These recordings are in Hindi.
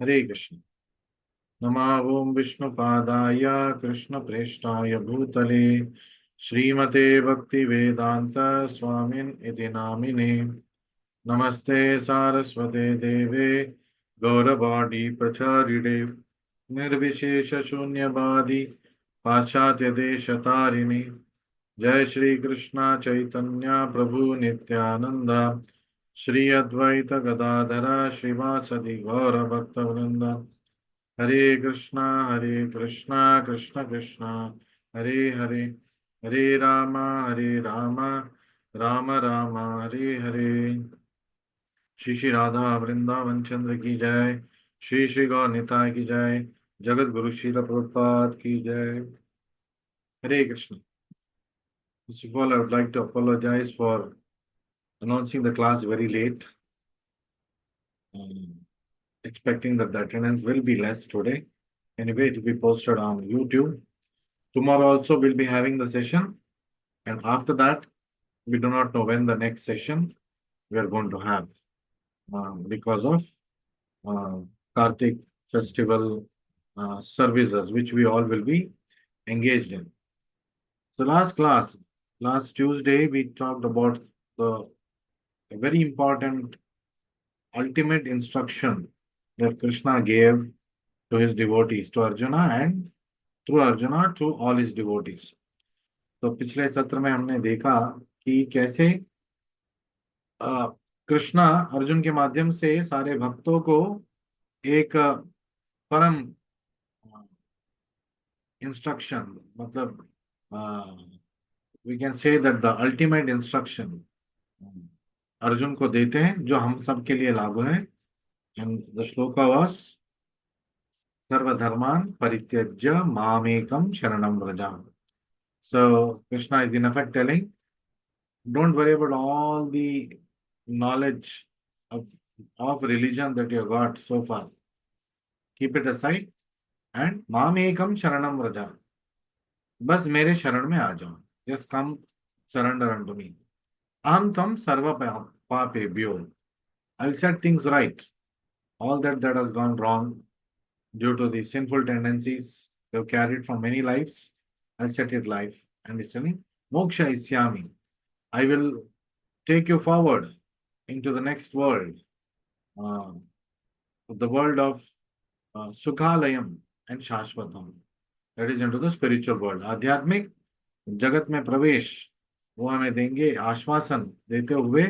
हरे कृष्ण। नमः ओं विष्णुपादाय कृष्णप्रेष्ठाय भूतले श्रीमते भक्तिवेदान्त स्वामिन् इति नामिने। नमस्ते सारस्वते देवे गौरवाणी प्रचारिणे निर्विशेष शून्यवादी पाश्चात्य देश तारिणी। जय श्री कृष्ण चैतन्य प्रभु नित्यानंद श्री अद्वैत गदाधर श्रीवासदि गौर भक्तवृंद। हरे कृष्णा कृष्ण कृष्ण हरे हरे, हरे राम राम राम हरे हरे। श्री श्री राधा वृंदावन चंद्र की जय। श्री श्री गौर निताय की जय। जगत गुरु श्रील प्रभुपाद की जय। हरे Krishna. First of all, I would like to apologize for announcing the class very late, um, expecting that the attendance will be less today. Anyway, it will be posted on YouTube. Tomorrow also we'll be having the session, and after that, we do not know when the next session we are going to have because of uh, Kartik festival services, which we all will be engaged in. So last Tuesday, we talked about the a very important ultimate instruction that Krishna gave to his devotees, to Arjuna, and through Arjuna to all his devotees. तो पिछले सत्र में हमने देखा कि कैसे कृष्णा अर्जुन के माध्यम से सारे भक्तों को एक परम इंस्ट्रक्शन, मतलब we can say that the ultimate instruction Arjun को देते हैं, जो हम सब के लिए लागू है। एंड द श्लोका वाज सर्वधर्मान परित्यज्य मामेकम शरणम व्रजा। So Krishna is in effect telling, don't worry about all the knowledge of religion that you have got so far. Keep it aside and mamekam sharanam vraja. बस मेरे शरण में आ जाओ. Just come surrender unto me. Aham tam sarva papebhyo. I'll set things right. All that has gone wrong due to the sinful tendencies we have carried from many lives, I'll set it life. And it's telling, moksha isyami. I will take you forward into the next world, uh, the world of sukhalayam and shashvatam. That is into the spiritual world. आध्यात्मिक जगत में प्रवेश वो हमें देंगे आश्वासन देते हुए।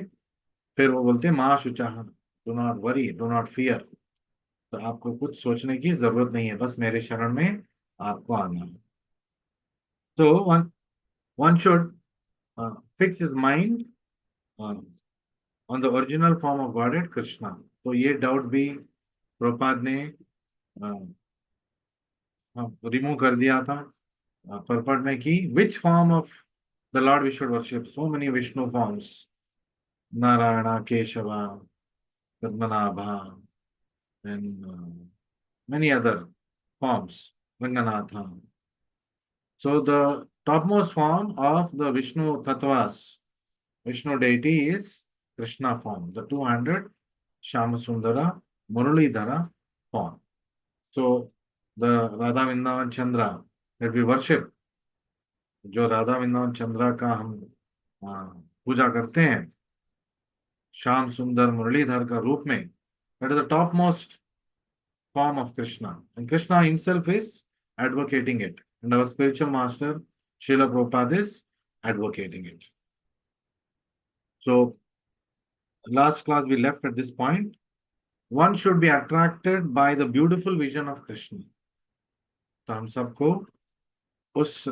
फिर वो बोलते हैं मा शुचाह, do not worry, do not fear. तो आपको कुछ सोचने की जरूरत नहीं है, बस मेरे शरण में आपको आना है। तो one should fix his mind on the original form of Godhead Krishna. तो ये डाउट भी प्रभुपाद ने रिमूव कर दिया था पर्पट में कि which form of the Lord we should worship. So many Vishnu forms, Narayana, Keshava, Padmanabha, and many other forms, Ranganatha. So the topmost form of the Vishnu Tattvas, Vishnu deity, is Krishna form, the two-handed Shyamasundara Muralidhara form. So the Radha Vrindavan Chandra that we worship, जो राधा वृंदावन चंद्रा का हम पूजा करते हैं श्याम सुंदर मुरलीधर का रूप में, that is the topmost form of Krishna, and Krishna himself is advocating it, and our spiritual master Srila Prabhupada is advocating it. So last class we left at this point. One should be attracted by the beautiful vision of Krishna. तो हम सबको उस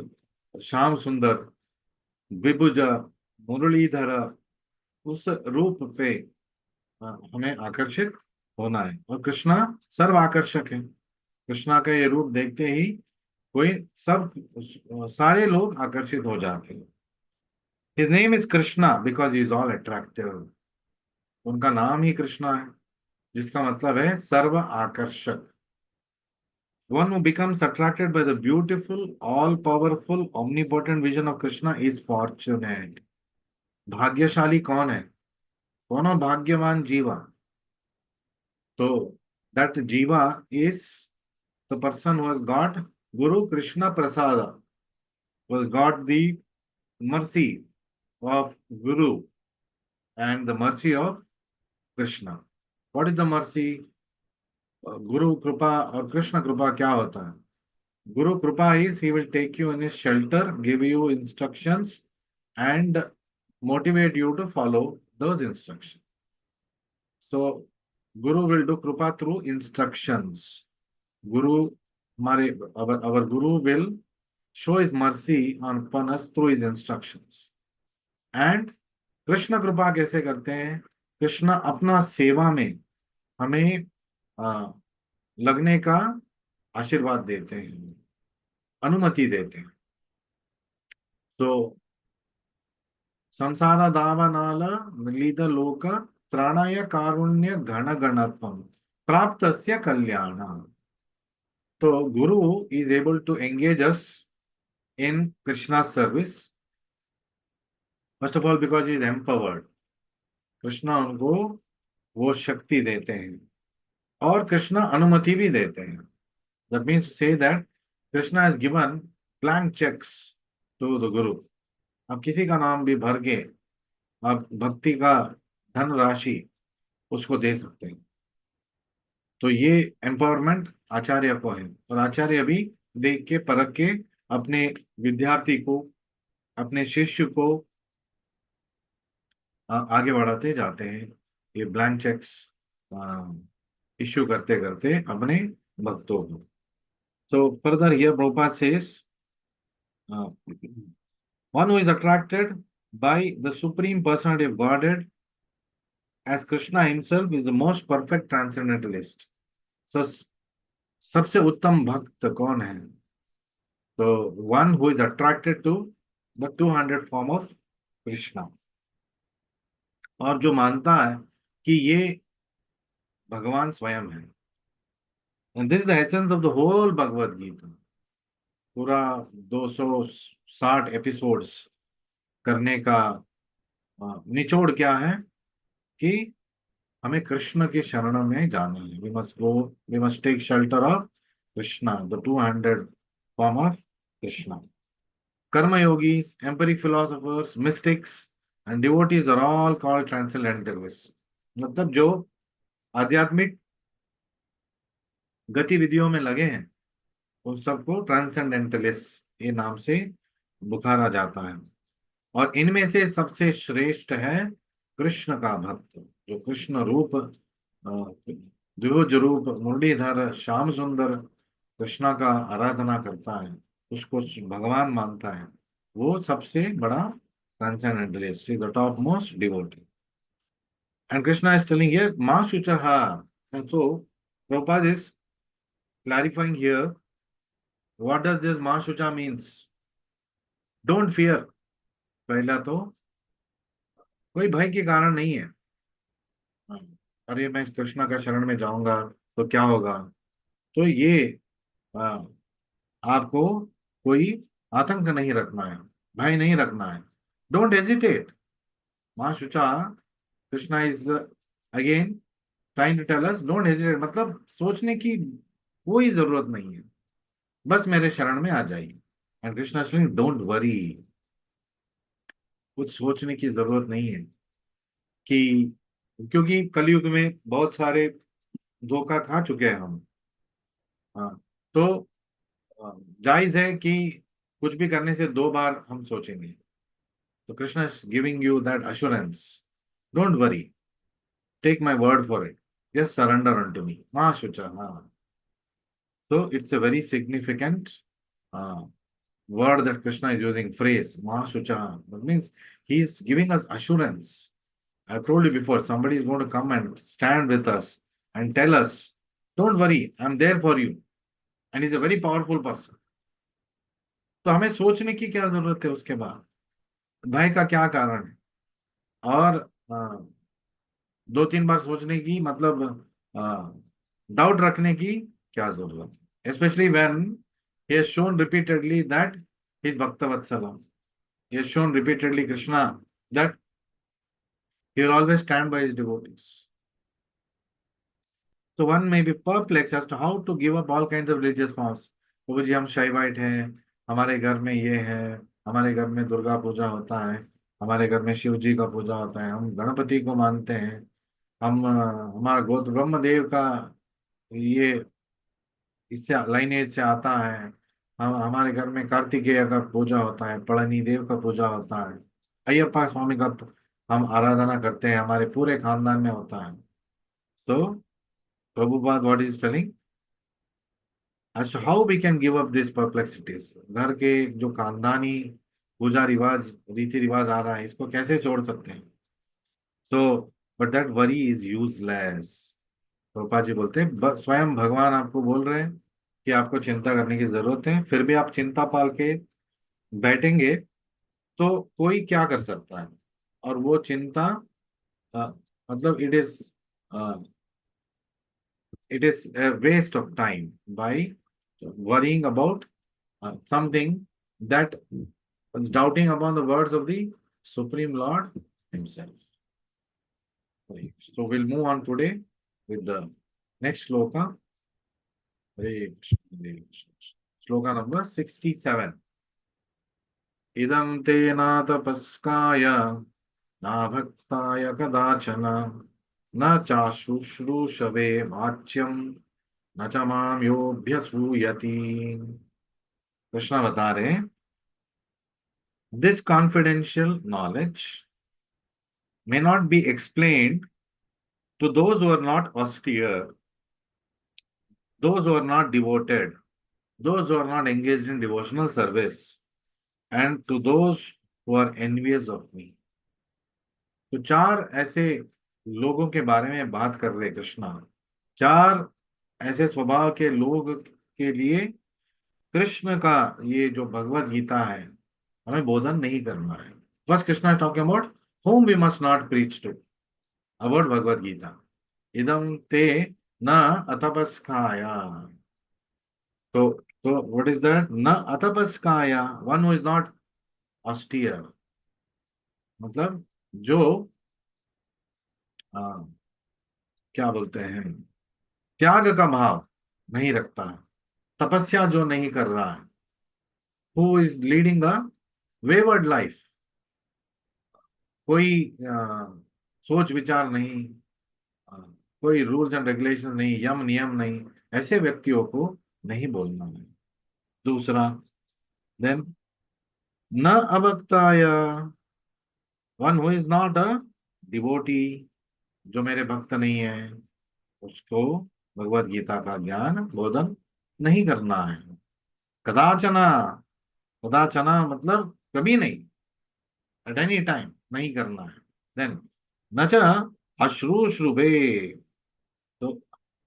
श्याम सुंदर विभुज मुरलीधर उस रूप पे हमें आकर्षित होना है। और कृष्णा सर्व आकर्षक है। कृष्णा का ये रूप देखते ही कोई सारे लोग आकर्षित हो जाते हैं। His name is Krishna because he is all attractive. उनका नाम ही कृष्णा है, जिसका मतलब है सर्व आकर्षक। One who becomes attracted by the beautiful, all-powerful, omnipotent vision of Krishna is fortunate. भाग्यशाली कौन है? कौन भाग्यवान जीवा? तो दैट जीवा is the person who has got guru Krishna prasad, who has got the mercy of Guru and the mercy of Krishna. What is the mercy? Guru Kripa or Krishna Kripa क्या होता है? Guru Kripa is he will take you in his shelter, give you instructions, and motivate you to follow those instructions. So Guru will do Kripa through instructions. Guru, our Guru will show his mercy upon us through his instructions. And Krishna कृपा कैसे करते हैं? कृष्ण अपना सेवा में हमें लगने का आशीर्वाद देते हैं, अनुमति देते हैं. तो संसार दावनाल मिलित लोक त्राणाय कारुण्य घन गणत्वम प्राप्तस्य कल्याण. तो guru is able to engage us in Krishna service. First of all because is empowered. Krishna उनको वो शक्ति देते हैं और कृष्णा अनुमति भी देते हैं. That means say that Krishna has given blank cheques to the guru. आप किसी का नाम भी भर के आप भक्ति का धन राशि उसको दे सकते हैं. तो ये एम्पावरमेंट आचार्य को है और आचार्य भी देख के परख के अपने विद्यार्थी को, अपने शिष्य को आगे बढ़ाते जाते हैं. ये ब्लैंक चेक्स इश्यू करते करते अपने भक्तों को. So further here Prabhupada says, one who is attracted by the Supreme Personality of Godhead as Krishna himself is the most perfect transcendentalist. So सबसे उत्तम भक्त कौन है? So one who is attracted to the 200 form of Krishna, और जो मानता है कि ये भगवान स्वयं है. And this is the essence of the whole Bhagavad Gita. पूरा 260 एपिसोड्स करने का निचोड़ क्या है कि हमें कृष्ण के शरण में जाना है. We must take shelter of Krishna, the 200 form of Krishna. Karmayogis, empiric philosophers, mystics and devotees are all called transcendentalist. मतलब जो आध्यात्मिक गतिविधियों में लगे हैं उन सबको ट्रांसेंडेंटलिस्ट ये नाम से पुकारा जाता है. और इनमें से सबसे श्रेष्ठ है कृष्ण का भक्त, जो कृष्ण रूप द्विभुज रूप मुरलीधर श्याम सुंदर कृष्णा का आराधना करता है, उसको भगवान मानता है, वो सबसे बड़ा transcendentalist, the top most devotee. And Krishna is telling here मा शुचः. सो Prabhupada is clarifying here what does this ma shucha means. Don't fear. पहला तो कोई भय के कारण नहीं है. अरे मैं कृष्णा का शरण में जाऊंगा तो क्या होगा? तो ये आ, आपको कोई आतंक नहीं रखना है, भय नहीं रखना है. Don't hesitate. मां शुचा, Krishna is again trying to tell us don't hesitate. मतलब सोचने की कोई जरूरत नहीं है, बस मेरे शरण में आ जाइए. And Krishna saying don't worry. कुछ सोचने की जरूरत नहीं है कि क्योंकि कलयुग में बहुत सारे धोखा खा चुके हैं हम. हाँ, तो जायज है कि कुछ भी करने से दो बार हम सोचेंगे. तो Krishna is giving you that assurance. Don't worry, take my word for it, just surrender unto me. मा शुचा. हाँ, so it's a very significant word that Krishna is using, phrase Mahashucha. That means he is giving us assurance. I've told you before, somebody is going to come and stand with us and tell us, don't worry, I'm there for you. And he's a very powerful person. तो हमें सोचने की क्या जरूरत है उसके बाद, भय का क्या कारण है? और दो तीन बार सोचने की मतलब डाउट रखने की क्या जरूरत है? Especially when he has shown repeatedly that he is Bhakta Vatsalam. He has shown repeatedly Krishna that He will always stand by his devotees. So one may be perplexed as to how to give up all kinds of religious forms. प्रभु जी, हम शैवाइट हैं, हमारे घर में ये है, हमारे घर में दुर्गा पूजा होता है, हमारे घर में शिव जी का पूजा होता है, हम गणपति को मानते हैं, हम हमारा गोत्र ब्रह्म देव का ये इससे लाइनेज से आता है, हम हमारे घर में कार्तिकेय का पूजा होता है, पड़नी देव का पूजा होता है, अयप्पा स्वामी का हम आराधना करते हैं, हमारे पूरे खानदान में होता है. तो Prabhupada what is telling as to how we can give up these perplexities. घर के जो खानदानी पूजा रिवाज रीति रिवाज आ रहा है, इसको कैसे छोड़ सकते हैं. तो but that worry is useless. Prabhupada ji बोलते हैं स्वयं भगवान आपको बोल रहे हैं कि आपको चिंता करने की जरूरत है, फिर भी आप चिंता पाल के बैठेंगे तो कोई क्या कर सकता है. और वो चिंता अ, मतलब it is a waste of time by worrying about something that is doubting upon the words of the Supreme Lord Himself. Right. So we'll move on today with the next sloka. Hare Krishna, Hare Krishna. Sloka number 67. Idam te na tapaskaya na bhaktaya kadachana na cha shushrusave vacyam न च माम योऽभ्यसूयति. कृष्णा बता रहे हैं this confidential knowledge may not be explained to those who are not austere, those who are not devoted, those who are not engaged in devotional service, and to those who are envious of me. तो चार ऐसे लोगों के बारे में बात कर रहे कृष्णा. चार ऐसे स्वभाव के लोग के लिए कृष्ण का ये जो भगवत गीता है हमें बोधन नहीं करना है. First Krishna is talking about whom we must not preach to about Bhagavad Gita. Idam te na atapaskaya. So what is that? Na atapaskaya, one who is not austere. मतलब जो आ, क्या बोलते हैं, त्याग का भाव नहीं रखता है, तपस्या जो नहीं कर रहा है, who is leading a wayward life, कोई सोच विचार नहीं, आ, कोई रूल्स एंड रेगुलेशन नहीं, यम नियम नहीं, ऐसे व्यक्तियों को नहीं बोलना है. दूसरा, देन न अभक्ताय, one who is not a devotee, जो मेरे भक्त नहीं है, उसको भगवत गीता का ज्ञान बोधन नहीं करना है. कदाचना, कदाचना मतलब कभी नहीं, एट एनी टाइम नहीं करना है. देन न च अश्रुश्रुभे, तो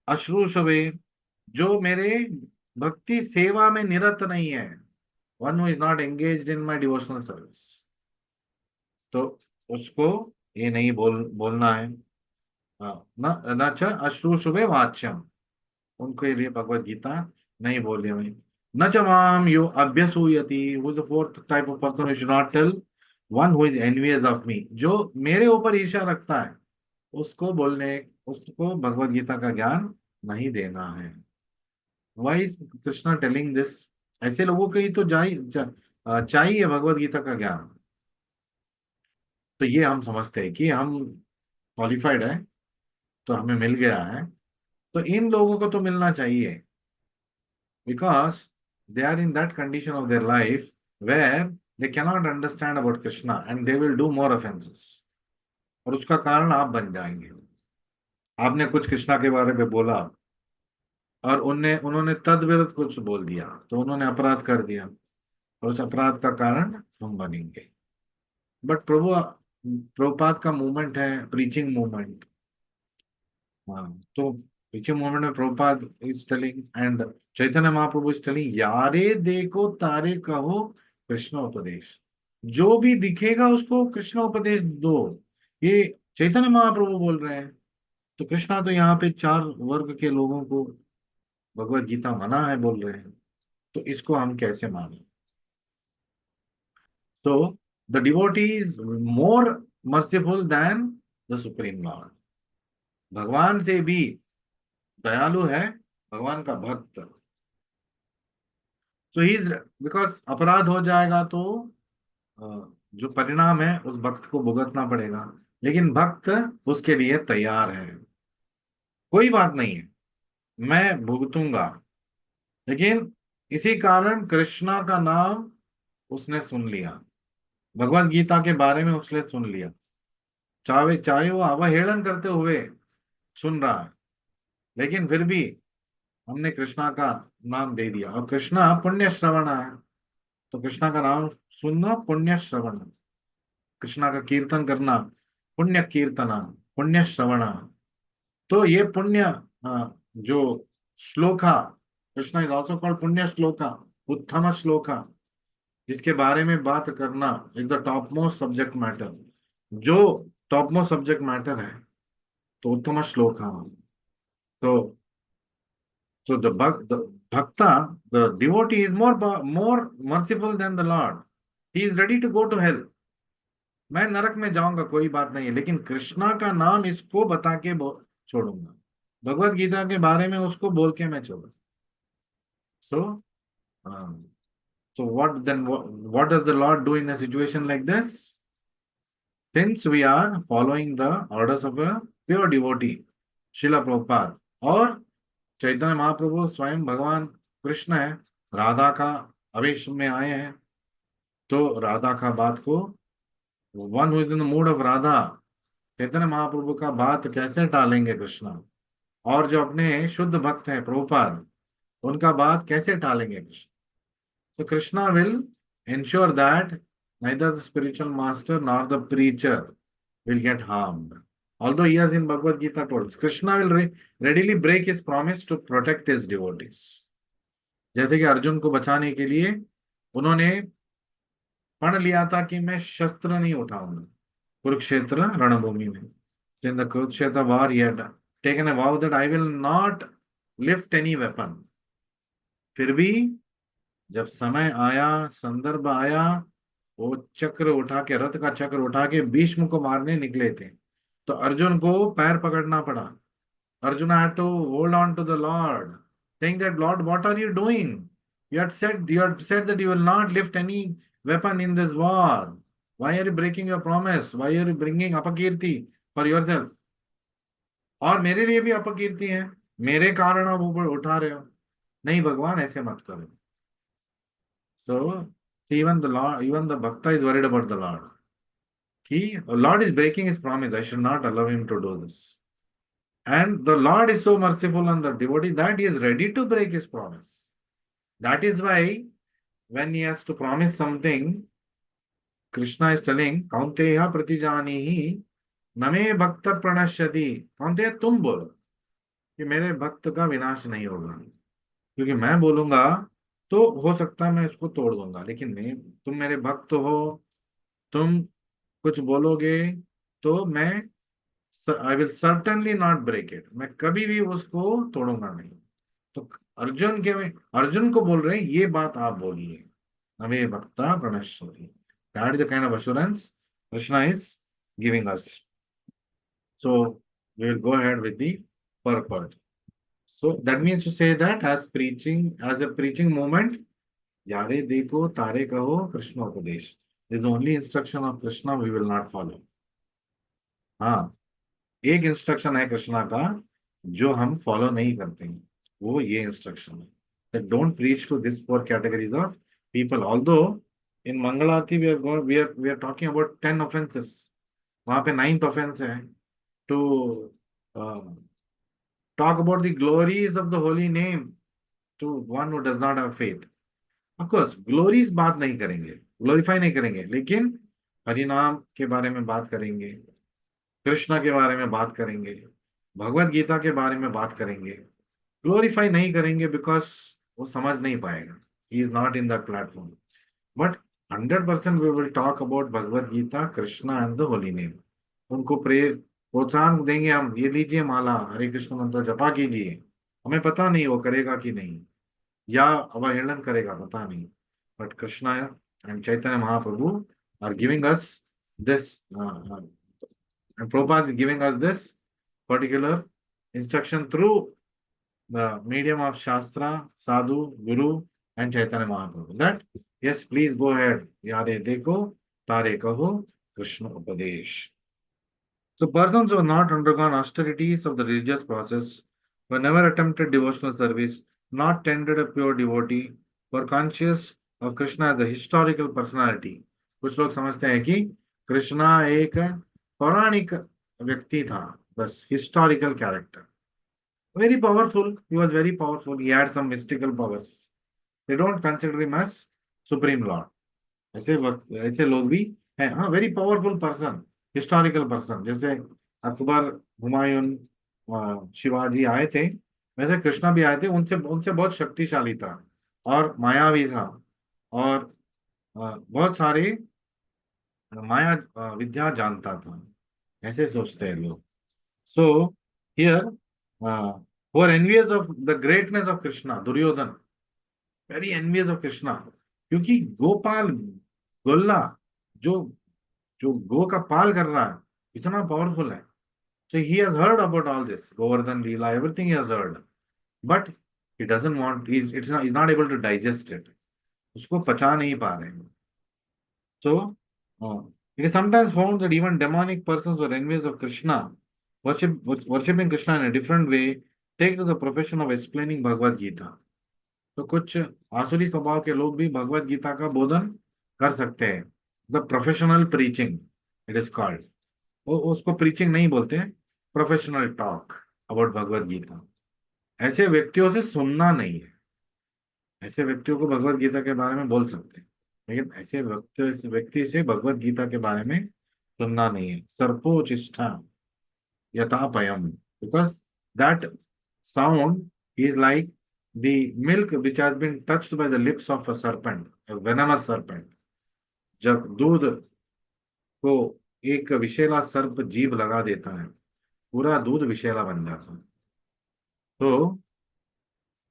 अश्रुश्रुभे जो मेरे भक्ति सेवा में निरत नहीं है, one who is not engaged in my devotional service, तो उसको ये नहीं बोलना है. न न च अश्रुशुभे वाच्यम, उनके लिए भगवत गीता नहीं बोली हुई. न च माम यो अभ्यसूयति, who is the fourth type of person who should not tell, one who is envious of me, जो मेरे ऊपर ईर्ष्या रखता है उसको बोलने, उसको भगवत गीता का ज्ञान नहीं देना है. Why is Krishna telling this? ऐसे लोगों को ही तो चाहिए भगवत गीता का ज्ञान. तो ये हम समझते हैं कि हम क्वालिफाइड है, तो हमें मिल गया है, तो इन लोगों को तो मिलना चाहिए, because they are in that condition of their life where they cannot understand about Krishna and they will do more offences. और उसका कारण आप बन जाएंगे. आपने कुछ कृष्णा के बारे में बोला और उन्होंने तद विरुद्ध कुछ बोल दिया, तो उन्होंने अपराध कर दिया, और उस अपराध का कारण हम बनेंगे. बट प्रभुपाद का मूवमेंट है प्रीचिंग मूवमेंट. हाँ, तो प्रीचिंग मूवमेंट में Prabhupada is telling and Chaitanya Mahaprabhu is telling, यारे देखो तारे कहो कृष्ण उपदेश, जो भी दिखेगा उसको कृष्ण उपदेश दो. ये चैतन्य महाप्रभु बोल रहे हैं. तो कृष्णा तो यहाँ पे चार वर्ग के लोगों को भगवत गीता मना है बोल रहे हैं, तो इसको हम कैसे माने. तो the devotee is more merciful than the supreme lord. भगवान से भी दयालु है भगवान का भक्त। सो ही इज, बिकॉज अपराध हो जाएगा तो अ, जो परिणाम है उस भक्त को भुगतना पड़ेगा, लेकिन भक्त उसके लिए तैयार है। कोई बात नहीं है, मैं भुगतूंगा। लेकिन इसी कारण कृष्णा का नाम उसने सुन लिया, भगवत गीता के बारे में उसने सुन लिया, चाहे चाहे वो अवहेड़न करते हुए सुन रहा है, लेकिन फिर भी हमने कृष्णा का नाम दे दिया। और कृष्णा पुण्य श्रवण है, तो कृष्णा का नाम सुनना पुण्य श्रवण, कृष्णा का कीर्तन करना पुण्य कीर्तना, पुण्य श्रवण। तो ये पुण्य जो shloka, Krishna is also called पुण्य श्लोका, उत्तम श्लोका, जिसके बारे में बात करना is the top most subject matter. जो टॉप मोस्ट सब्जेक्ट मैटर है, तो उत्तम श्लोका। तो so the bhakta, the devotee is more merciful than the Lord. He is ready to go to hell. मैं नरक में जाऊंगा कोई बात नहीं है, लेकिन कृष्णा का नाम इसको बता के छोड़ूंगा, भगवत गीता के बारे में उसको बोल के मैं छोड़ूंगा। So, so what then? What does the Lord do in a situation like this? Since we are following the orders of a pure devotee, Srila Prabhupada, और चैतन्य महाप्रभु स्वयं भगवान कृष्ण है, राधा का आवेश में आए हैं, तो राधा का बात को, one who is in the mood of Radha, Chaitanya Mahaprabhu का बात कैसे टालेंगे कृष्णा? और जो अपने शुद्ध भक्त हैं प्रभुपाद, उनका बात कैसे टालेंगे कृष्ण? तो Krishna will ensure that neither the spiritual master nor the preacher will get harmed. Although he has in Bhagavad Gita told, Krishna will readily break his promise to protect his devotees. जैसे कि अर्जुन को बचाने के लिए उन्होंने पढ़ लिया था कि मैं शस्त्र नहीं उठाऊंगा कुरुक्षेत्र रणभूमि में। In the Kurukshetra war, he had taken a vow that I will not lift any weapon. फिर भी जब समय आया, संदर्भ आया, वो चक्र उठा के, रथ का चक्र उठा के भीष्म को मारने निकले थे, तो अर्जुन को पैर पकड़ना पड़ा। Arjun had to hold on to the Lord, saying that, Lord, what are you doing? You had said that you will not lift any weapon in this war. Why are you breaking your promise? Why are you bringing अपकीर्ति for yourself? और मेरे लिए भी अपकीर्ति है, मेरे कारण आप ऊपर उठा रहे हो। नहीं भगवान, ऐसे मत करो। So even the Lord, even the Bhakta is worried about the Lord. Lord is breaking his promise. I should not allow him to do this. And the Lord is so merciful on the devotee that he is ready to break his promise. That is why when he has to promise something, Krishna is telling, Kaunteya pratijanihi नमे भक्त प्रणश्यति। कौनते तुम बोलो कि मेरे भक्त का विनाश नहीं होगा, क्योंकि मैं बोलूंगा तो हो सकता है मैं इसको तोड़ दूंगा, लेकिन नहीं, तुम मेरे भक्त हो, तुम कुछ बोलोगे तो मैं, I will certainly not break it, मैं कभी भी उसको तोड़ूंगा नहीं। तो अर्जुन के अर्जुन को बोल रहे हैं ये बात आप बोलिए, नवे भक्ता प्रणश्यति। That is the kind of assurance Krishna is giving us. So we will go ahead with the purport. So that means to say that as preaching, as a preaching movement, यारे देखो तारे कहो कृष्ण उपदेश, is the only instruction of Krishna we will not follow. हाँ, एक इंस्ट्रक्शन है कृष्णा का जो हम फॉलो नहीं करते हैं, वो ये इंस्ट्रक्शन है that don't preach to this four categories of people. Although in Mangalarti we are talking about 10 offenses, वहां पे 9th offense है to talk about the glories of the holy name to one who does not have faith. Of course, glories बात नहीं करेंगे, ग्लोरीफाई नहीं करेंगे, लेकिन हरि नाम के बारे में बात करेंगे, कृष्ण के बारे में बात करेंगे, भगवत गीता के बारे में बात करेंगे। ग्लोरीफाई नहीं करेंगे बिकॉज वो समझ नहीं पाएगा, he is not in that platform. But 100% we will talk about Bhagavad Gita, Krishna and the holy name. उनको प्रोत्साहन देंगे हम, ये लीजिए माला, हरे कृष्ण मंत्र जपा कीजिए। हमें पता नहीं वो करेगा कि नहीं, या अवहेलना करेगा, पता नहीं, but Krishna and Chaitanya Mahaprabhu are giving us this And Prabhupada is giving us this particular instruction through the medium of Shastra, Sadhu, Guru, and Chaitanya Mahaprabhu. That, yes, please go ahead. Yare dekho, tare kaho, Krishna Upadesh. So persons who have not undergone austerities of the religious process, who have never attempted devotional service, not tended a pure devotee, were conscious of Krishna as a historical personality. कुछ लोग समझते हैं कि कृष्णा एक पौराणिक व्यक्ति था, बस historical character. Very powerful. He was very powerful. He had some mystical powers. They don't consider him as Supreme Lord. ऐसे लोग भी हैं. हाँ, very powerful person, historical person. जैसे अकबर, हुमायूं, शिवाजी आए थे, वैसे कृष्णा भी आए थे. उनसे उनसे बहुत शक्तिशाली था और मायावी था और बहुत सारे माया विद्या जानता था. ऐसे सोचते हैं लोग. So here for envious of the greatness of Krishna, Duryodhana very envious of Krishna, क्योंकि गोपाल, गोल्ला, जो जो गो का पाल कर रहा है, इतना पावरफुल है. So he has heard about all this Govardhan lila, everything he has heard, but he doesn't want, is not able to digest it. उसको पचा नहीं पा रहे हैं. So, it is sometimes found that even demonic persons or enemies of Krishna, worshipping Krishna in a different way, take to the profession of explaining Bhagavad Gita. तो कुछ आसुरी स्वभाव के लोग भी भगवत गीता का बोधन कर सकते हैं. The professional preaching it is called. वो उसको प्रीचिंग नहीं बोलते हैं, professional talk about Bhagavad Gita. ऐसे व्यक्तियों से सुनना नहीं है. ऐसे व्यक्तियों को भगवत गीता के बारे में बोल सकते हैं, लेकिन ऐसे व्यक्ति से भगवत गीता के बारे में सुनना नहीं है. सर्पोचिष्ठा यथापयम, because that sound is like the milk which has been touched by the lips of a serpent, a venomous serpent. जब दूध को एक विषैला सर्प जीभ लगा देता है, पूरा दूध विषैला बन जाता है. तो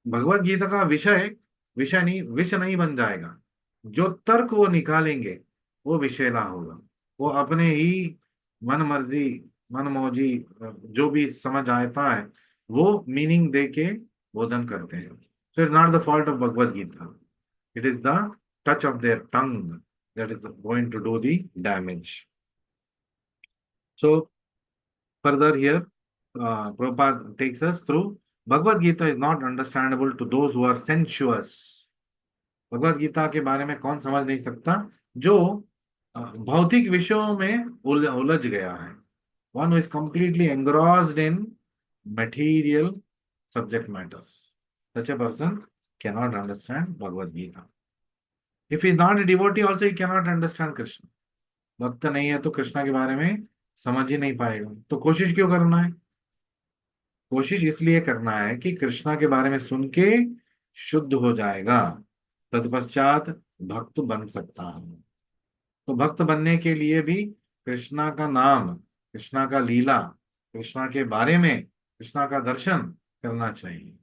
भगवत गीता का विषय विषय नहीं, विष नहीं बन जाएगा. जो तर्क वो निकालेंगे वो विषैला होगा. वो अपने ही मन मर्जी, मन मौजी, जो भी समझ आता है वो मीनिंग दे के बोधन करते हैं. So it's not the fault of Bhagavad Gita. It is the touch of their tongue that is going to do the damage. So further here, Prabhupada takes us through Bhagavad Gita is not understandable to those who are sensuous. Bhagavad Gita के बारे में कौन समझ नहीं सकता? जो भौतिक विषयों में उलझ गया है. One who is completely engrossed in material subject matters. Such a person cannot understand Bhagavad Gita. If he is not a devotee also, he cannot understand Krishna. भक्त नहीं है तो कृष्णा के बारे में समझ ही नहीं पाएगा. तो कोशिश क्यों करना है? कोशिश इसलिए करना है कि कृष्णा के बारे में सुन के शुद्ध हो जाएगा, तत्पश्चात भक्त बन सकता है. तो भक्त बनने के लिए भी कृष्णा का नाम, कृष्णा का लीला, कृष्णा के बारे में, कृष्णा का दर्शन करना चाहिए.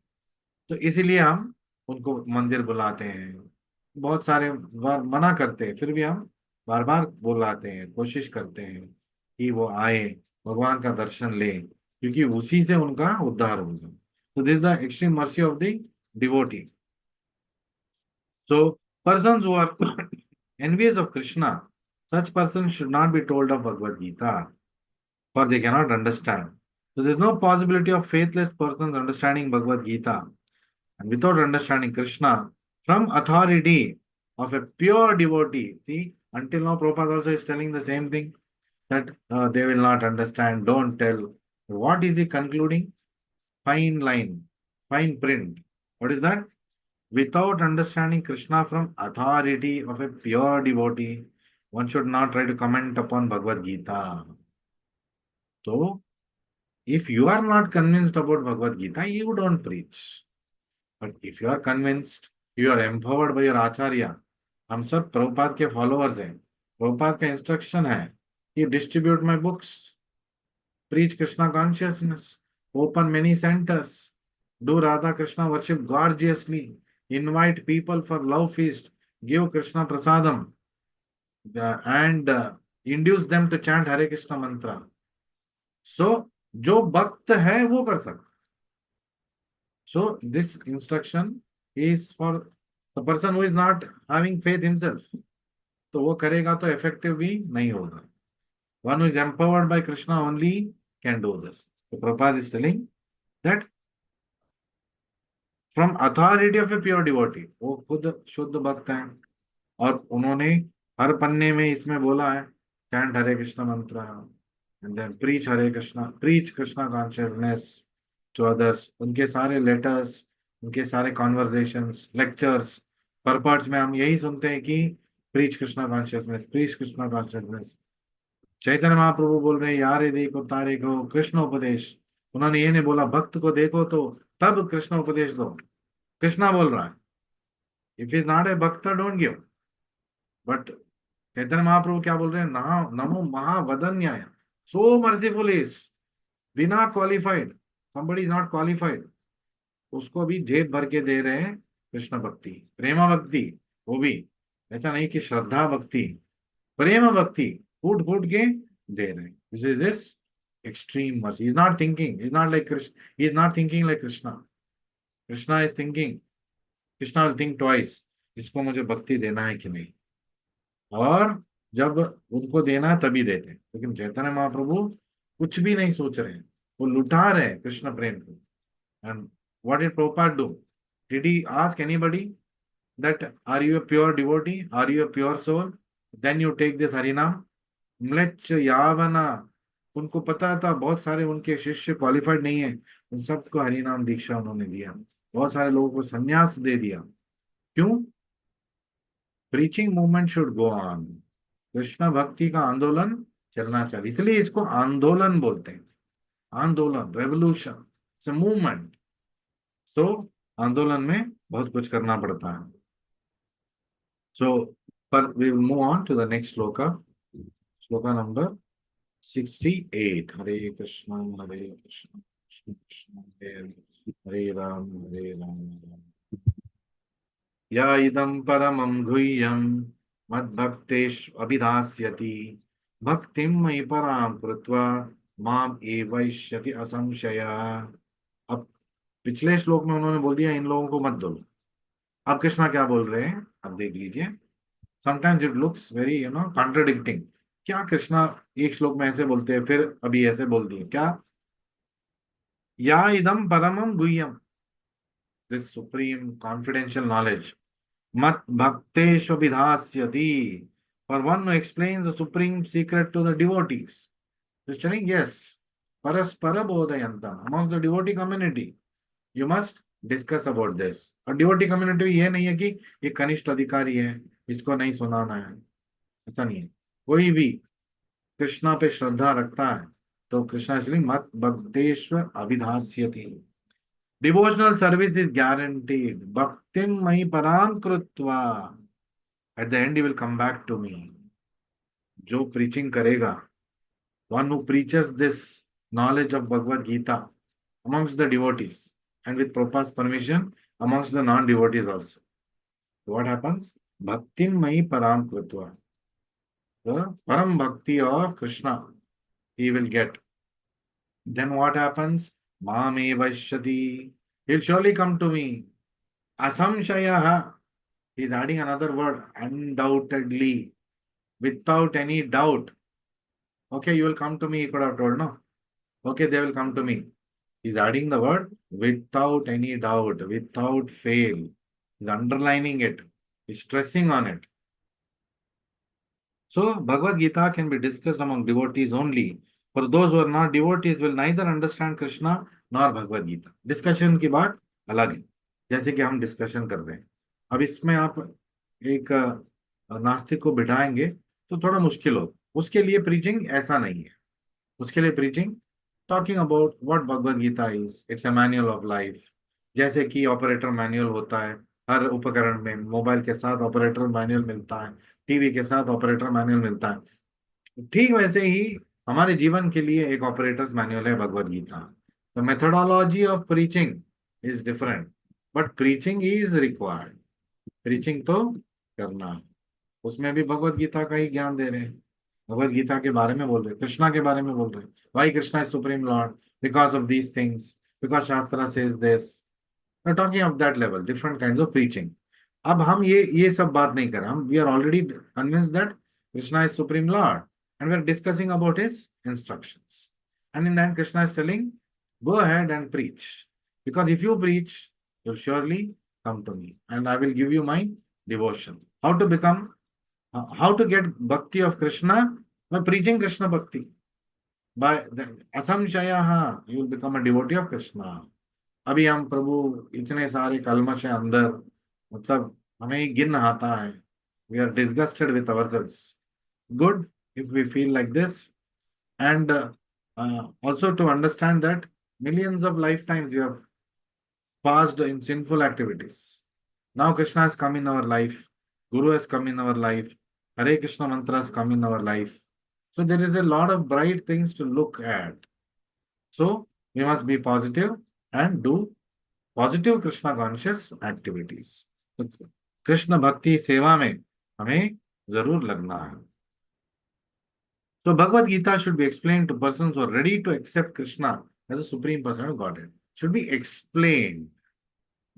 तो इसीलिए हम उनको मंदिर बुलाते हैं. बहुत सारे बार मना करते हैं, फिर भी हम बार बार बुलाते हैं, कोशिश करते हैं कि वो आए, भगवान का दर्शन ले, क्योंकि उसी से उनका उद्धार होगा. तो this the extreme mercy of the devotee. So persons who are envious of Krishna, such persons should not be told of Bhagavad Gita, for they cannot understand. So there is no possibility of faithless persons understanding Bhagavad Gita, and without understanding Krishna from authority of a pure devotee. See, until now Prabhupada also is telling the same thing, that they will not understand, don't tell. What is he concluding? Fine line, fine print. What is that? Without understanding Krishna from authority of a pure devotee, one should not try to comment upon Bhagavad Gita. So, if you are not convinced about Bhagavad Gita, you don't preach. But if you are convinced, you are empowered by your Acharya. हम सब प्रभुपाद के फॉलोअर्स हैं. प्रभुपाद का इंस्ट्रक्शन है कि distribute my books, preach Krishna consciousness, open many centers, do Radha Krishna worship gorgeously, invite people for love feast, give Krishna prasadam, and induce them to chant Hare Krishna mantra. So जो भक्त है वो कर सकता। So this instruction is for the person who is not having faith himself. तो वो करेगा तो इफेक्टिव भी नहीं होगा। One who is empowered by Krishna only can do this. तो Prabhupada is telling that from authority of a pure devotee, वो खुद शुद्ध भक्त हैं, और उन्होंने हर पन्ने में इसमें बोला है chant Hare Krishna mantra, and then preach Hare Krishna, preach Krishna consciousness to others. उनके सारे लेटर्स, उनके सारे कॉन्वर्जेशंस, लेक्चर्स, परपर्ट्स में हम यही सुनते हैं कि preach Krishna consciousness, preach Krishna consciousness. Chaitanya Mahaprabhu बोल रहे हैं यारे देखो तारे को कृष्ण उपदेश। उन्होंने ये नहीं बोला भक्त को देखो तो तब कृष्ण उपदेश दो। कृष्णा बोल रहा है इफ इज नॉट ए भक्त don't give. But Chaitanya Mahaprabhu क्या बोल रहे हैं, नमो महावदन्याय, सो मर्सीफुल इज, बिना qualified, somebody is not qualified, उसको भी जेब भर के दे रहे हैं कृष्ण भक्ति, प्रेम भक्ति। वो भी ऐसा नहीं कि श्रद्धा भक्ति, प्रेम भक्ति फूट फूट के दे रहे हैं। This is this extreme mercy. Is not thinking, is not like Krishna, is not thinking like Krishna. Krishna is thinking, Krishna will think twice, इसको मुझे भक्ति देना है कि नहीं, और जब उनको देना है तभी देते हैं। लेकिन चैतन्य महाप्रभु कुछ भी नहीं सोच रहे हैं, वो लुटा रहे हैं कृष्ण प्रेम को। And what did Prabhupada do? Did he ask anybody that are you a pure devotee, are you a pure soul, then you take this harinam? म्लेच्छ यावना, उनको पता था बहुत सारे उनके शिष्य क्वालिफाइड नहीं है, उन सबको हरिनाम दीक्षा उन्होंने दिया, बहुत सारे लोगों को संन्यास दे दिया। क्यों? Preaching movement should go on, Krishna भक्ति का आंदोलन चलना चाहिए, इसलिए इसको आंदोलन बोलते हैं। आंदोलन, रेवोल्यूशन, मूवमेंट। सो आंदोलन में बहुत कुछ करना पड़ता है। सो पर we will move on to the next shloka, shloka number 68। Hare Krishna Hare Krishna Krishna Krishna Hare Hare, Hare Ram Hare Ram Ram. या इदं परमं गुह्यं मद्भक्तेष् अभिधास्यति, भक्तिं मयि परां कृत्वा माम एवैष्यति असंशय। अब पिछले श्लोक में उन्होंने बोल दिया इन लोगों को मत दो। अब कृष्णा क्या बोल रहे हैं अब देख लीजिए। Sometimes it looks very contradicting. क्या कृष्णा एक श्लोक में ऐसे बोलते हैं फिर अभी ऐसे बोल दिए क्या? या इदम परमम गुह्यम, this supreme confidential knowledge, mat bhakteshu vidhasyati, for one who explains the supreme secret to the devotees. Just telling, yes, paraspara bodhayantam, amongst the devotee community, you must discuss about this. और devotee community ये नहीं है कि ये कनिष्ठ अधिकारी है, इसको नहीं सुनाना है, ऐसा नहीं है। कोई भी कृष्णा पे श्रद्धा रखता है तो कृष्णा इसलिए मत Bhakteshwar अभिधास्यति, devotional service is guaranteed, भक्तिम मयि पराम कृत्वा, at the end he will come back to me। जो preaching करेगा, one who preaches this knowledge of Bhagavad Gita amongst the devotees and with Prabhupada's permission amongst the non-devotees also, so what happens? Bhaktim mai param kritva, the param bhakti of Krishna he will get. Then what happens? Mame vaishyati, he'll surely come to me. Asamshaya, he's adding another word, undoubtedly, without any doubt. Okay, you will come to me, he could have told, no? Okay, they will come to me. He's adding the word without any doubt, without fail. He's underlining it. He's stressing on it. So, Bhagavad Gita can be discussed among devotees only. For those who are not devotees will neither understand Krishna nor Bhagavad Gita. Discussion की बात अलग है, जैसे कि हम डिस्कशन कर रहे हैं। अब इसमें आप एक नास्तिक को बिठाएंगे तो थोड़ा मुश्किल हो। उसके लिए प्रीचिंग ऐसा नहीं है। उसके लिए preaching talking about what Bhagavad Gita is, it's a manual of life. जैसे कि ऑपरेटर मैनुअल होता है हर उपकरण में, मोबाइल के साथ ऑपरेटर मैनुअल मिलता है, टीवी के साथ ऑपरेटर मैनुअल मिलता है, ठीक वैसे ही हमारे जीवन के लिए एक ऑपरेटर्स मैनुअल है Bhagavad Gita. The methodology of preaching is different, but preaching is required. Preaching तो करना है, उसमें भी भगवद गीता का ही ज्ञान दे रहे हैं। भगवत गीता के बारे में बोल रहे, कृष्णा के बारे में बोल रहे, why Krishna is supreme lord, because of these things, because shastra says this, talking of that level, different kind of preaching. अब हम ये सब बात नहीं कर रहे, हम we are already convinced that Krishna is supreme lord and we are discussing about his instructions, and in that Krishna is telling go ahead and preach, because if you preach you'll surely come to me and I will give you my devotion. How to become, how to get bhakti of Krishna? By preaching Krishna bhakti. By the asamshaya you will become a devotee of Krishna. अभी हम प्रभु इतने सारे कलमश है अंदर, मतलब हमें ही गिन आता है, we are disgusted with ourselves. Good if we feel like this, and also to understand that millions of lifetimes we have passed in sinful activities. Now Krishna has come in our life, Guru has come in our life, Hare Krishna mantra has come in our life. So there is a lot of bright things to look at. So we must be positive and do positive Krishna conscious activities. तो कृष्ण भक्ति सेवा में हमें जरूर लगना है. So Bhagavad Gita should be explained to persons who are ready to accept Krishna as a Supreme Personality of Godhead. Should be explained.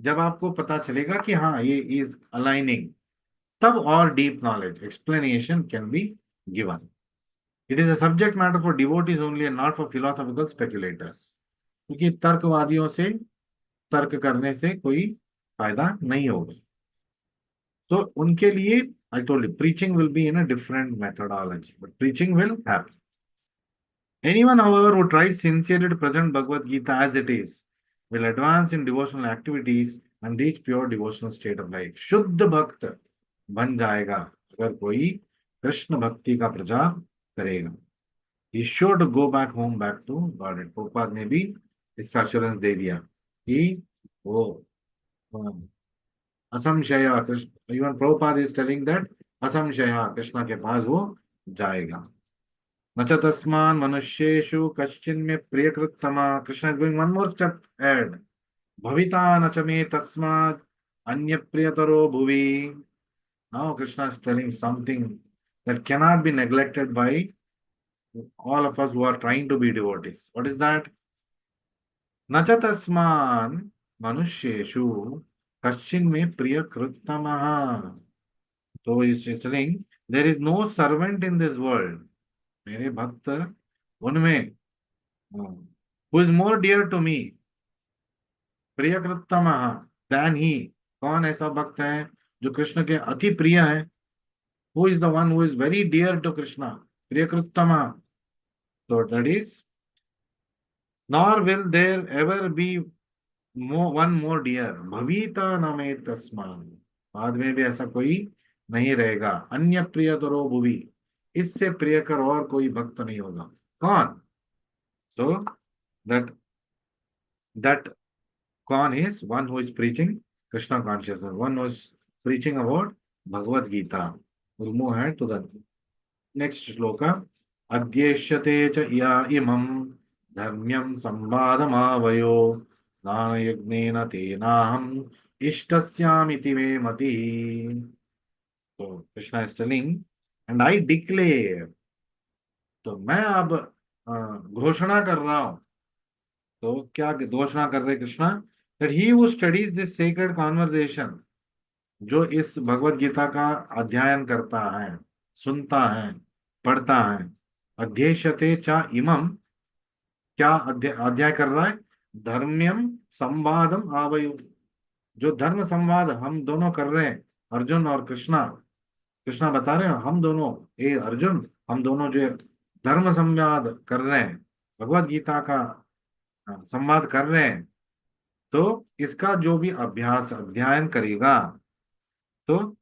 जब आपको पता चलेगा कि हाँ ये is aligning, तब और deep knowledge, explanation can be given. It is a subject matter for devotees only and not for philosophical speculators. क्योंकि तर्कवादियों से तर्क करने से कोई फायदा नहीं होगा. तो उनके लिए I told you, preaching will be in a different methodology, but preaching will happen. Anyone, however, who tries sincerely to present Bhagavad Gita as it is, will advance in devotional activities and reach pure devotional state of life. शुद्ध भक्त बन जाएगा अगर कोई कृष्ण भक्ति का प्रचार करेगा. He is sure to go back home, back to Godhead. Prabhupada ने भी इसका assurance दे दिया कि वो असंशय Krishna, even Prabhupada is telling that असंशय कृष्ण के पास वो जाएगा. न च तस्मान् मनुष्येषु कश्चिन्मे प्रियकृत्तमा. Krishna is going one more step ahead. भविता न च मे तस्मात् अन्य प्रियतरो भुवि. Now Krishna is telling something that cannot be neglected by all of us who are trying to be devotees. What is that? न च तस्मान् मनुष्येषु कश्चिन्मे प्रियकृत्तमः. So he is telling there is no servant in this world, मेरे भक्त उनमें, who is more dear to me, प्रियकृतम than he. कौन ऐसा भक्त है जो कृष्ण के अति प्रिय है? Who is the one who is very dear to Krishna? प्रियकृतम. So that is, nor will there ever be one more dear. भविता न मे तस्मान्. बाद में भी ऐसा कोई नहीं रहेगा. अन्य प्रियतरो भुवि. इससे प्रियकर और कोई भक्त नहीं होगा. कौन? So that कौन is one who is preaching Krishna consciousness, one who is preaching about Bhagavad Gita. We'll move ahead to the next shloka. Adhyeshyate cha iya imam dharmyam sambadamavayo nanayagnena tenaham ishtasyamiti me mati. So Krishna is telling, and I declare. तो मैं अब घोषणा कर रहा हूं. तो क्या घोषणा कर रहे Krishna? That he who studies this sacred conversation, जो इस भगवत गीता का अध्ययन करता है, सुनता है, पढ़ता है, अध्येशते चा इमम, क्या अध्याय कर रहा है? धर्म्यम संवादम आवयु. जो धर्म संवाद हम दोनों कर रहे हैं, अर्जुन और कृष्णा. कृष्णा बता रहे हैं हम दोनों, ए अर्जुन, हम दोनों जो धर्म संवाद कर रहे हैं, भगवत गीता का संवाद कर रहे हैं, तो इसका जो भी अभ्यास अध्ययन करेगा, तो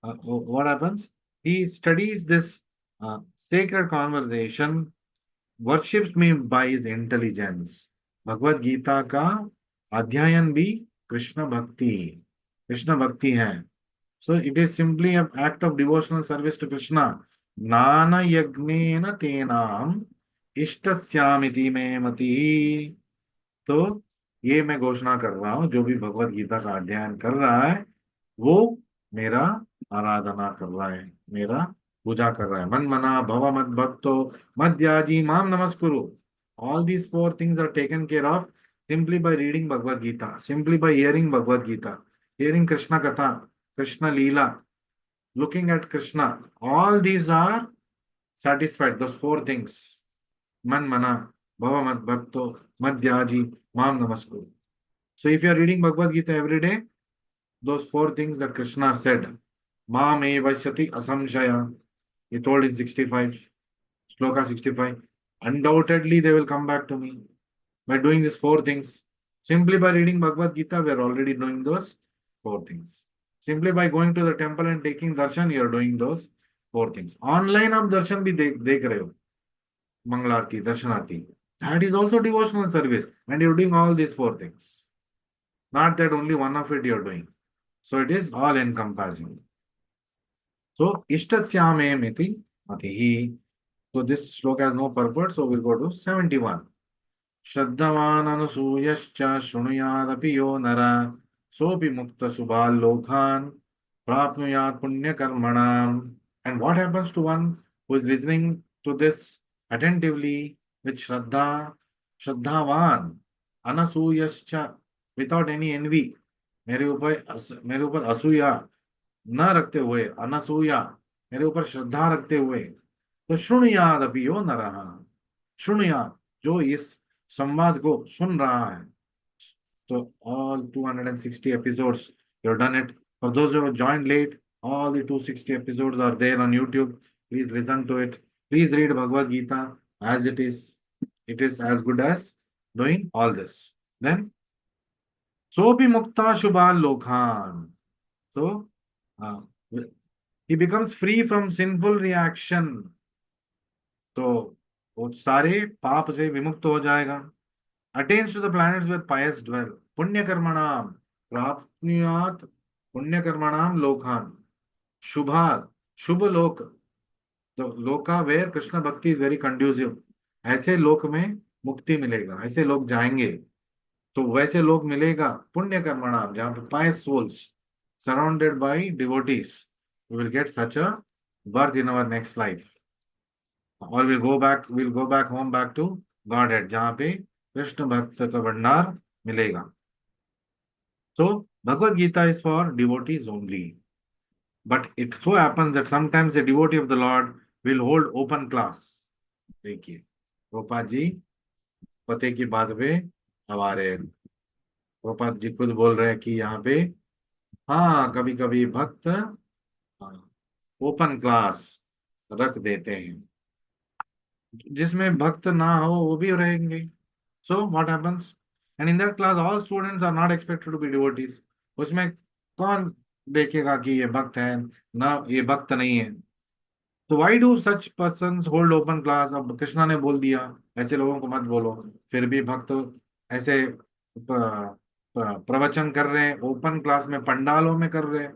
what happens? He studies this sacred conversation, worships me by his intelligence. Bhagavad Gita का अध्ययन भी कृष्ण भक्ति है. So it is simply an act of devotional service to Krishna. नाना यज्ञेन तेनाम इष्टस्यामिति मे मति. तो ये मैं घोषणा कर रहा हूं, जो भी भगवत गीता का अध्ययन कर रहा है वो मेरा आराधना कर रहा है, मेरा पूजा कर रहा है। मन मना भव मद भक्तो मद्याजी माम नमस्कुरु। All these four things are taken care of simply by reading Bhagavad Gita, simply by hearing Bhagavad Gita, hearing Krishna Katha, Krishna Leela, looking at Krishna. All these are satisfied, those four things. Man mana, bhava mad bhakto, madhyaji, mam namaskuru. So if you are reading Bhagavad Gita every day, those four things that Krishna said, mam evashyati asamshaya, he told in 65, Shloka 65, undoubtedly they will come back to me. By doing these four things, simply by reading Bhagavad Gita, we are already doing those four things. Simply by going to the temple and taking darshan, you are doing those four things. Online आप दर्शन भी देख रहे हो, मंगलारती, दर्शनारती. That is also devotional service, and you're doing all these four things. Not that only one of it you're doing. So it is all encompassing. So ishtasyame miti matihi. So this shloka has no purport. So we'll go to 71. श्रद्धवान् अनुसूयश्च शृणुयादपि यो नर सोऽपि मुक्तशुभाल्लोकान् प्राप्नुयात् पुण्यकर्मणाम्. And what happens to one who is listening to this attentively with Shraddha, Shraddhavan, Anasuyascha, without any envy, मेरे ऊपर असूया न रखते हुए, अनसूया मेरे ऊपर श्रद्धा रखते हुए, तो शृणुयादपि यो नरः, शृणुयाद जो इस संवाद को सुन रहा है. So all 260 episodes, you've done it. For those who have joined late, all the 260 episodes are there on YouTube. Please listen to it. Please read Bhagavad Gita as it is. It is as good as doing all this. Then, Sopi Mukta Shubha Lokhan. So, uh, he becomes free from sinful reaction. तो वो सारे पाप से विमुक्त हो जाएगा. Attains to the planets where pious dwell. पुण्य कर्मणाम प्राप्नुयात् पुण्य कर्मणाम लोकान. शुभा शुभ लोक. तो लोका वेयर कृष्ण भक्ति इज वेरी कंड्यूसिव. ऐसे लोक में मुक्ति मिलेगा, ऐसे लोग जाएंगे. तो वैसे लोग मिलेगा पुण्य कर्मणाम, जहां पे pious souls surrounded by devotees. We will get such a birth in our next life. और we'll go back home back to Godhead, जहाँ पे कृष्ण भक्त का भंडार मिलेगा. So Bhagavad Gita is for devotees only. But it so happens that sometimes a devotee of the Lord will hold open class. देखिए गोपाल जी पते की बात पे हमारे गोपाल जी खुद बोल रहे हैं कि यहाँ पे हाँ कभी कभी भक्त ओपन क्लास रख देते हैं, जिसमें भक्त ना हो वो भी रहेंगे. So what happens? And in that class, all students are not expected to be devotees. उसमें कौन देखेगा कि ये भक्त है ना ये भक्त नहीं है. तो why do such persons hold open class? अब कृष्णा ने बोल दिया ऐसे लोगों को मत बोलो, फिर भी भक्त ऐसे प्रवचन कर रहे हैं, ओपन क्लास में पंडालों में कर रहे हैं.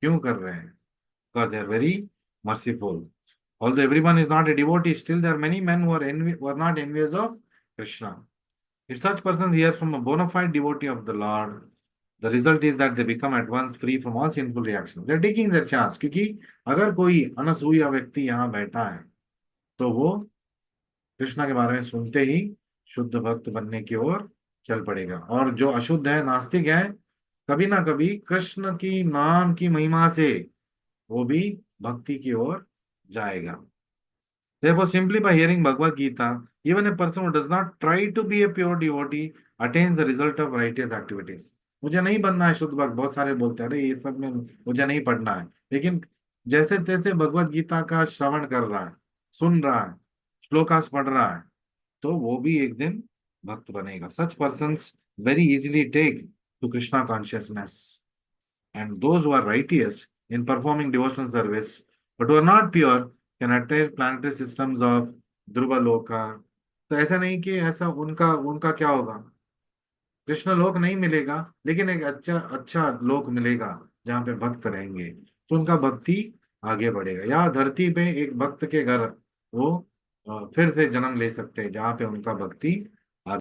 क्यों कर रहे हैं? Because they are very merciful. Although everyone is not a devotee, still there are many men who are not envious of Krishna. If such person hears from a bona fide devotee of the Lord, the result is that they become at once free from all sinful reactions. They are taking their chance. क्योंकि अगर कोई अनसूया व्यक्ति यहाँ बैठा है तो वो कृष्णा के बारे में सुनते ही शुद्ध भक्त बनने की ओर चल पड़ेगा. और जो अशुद्ध है, नास्तिक है, कभी ना कभी कृष्ण की नाम की महिमा से वो भी भक्ति की ओर जाएगा. Therefore, simply by hearing Bhagavad Gita, even a person who does not try to be a pure devotee attains the result of righteous activities. मुझे नहीं बनना है शुद्ध भक्त. बहुत सारे बोलते हैं अरे ये सब में मुझे नहीं पढ़ना है, लेकिन जैसे तैसे भगवत गीता का श्रवण कर रहा है, सुन रहा है, श्लोकास पढ़ रहा है, तो वो भी एक दिन भक्त बनेगा. Such persons very easily take to Krishna consciousness. And those who are righteous in performing devotional service, but who are not pure, can attain planetary systems of ध्रुव लोका. तो ऐसा नहीं कि ऐसा उनका उनका क्या होगा, कृष्ण लोक नहीं मिलेगा, लेकिन एक अच्छा अच्छा लोक मिलेगा जहाँ पे भक्त रहेंगे, तो उनका भक्ति आगे बढ़ेगा. या धरती पे एक भक्त के घर वो फिर से जन्म ले सकते हैं जहाँ पे उनका भक्ति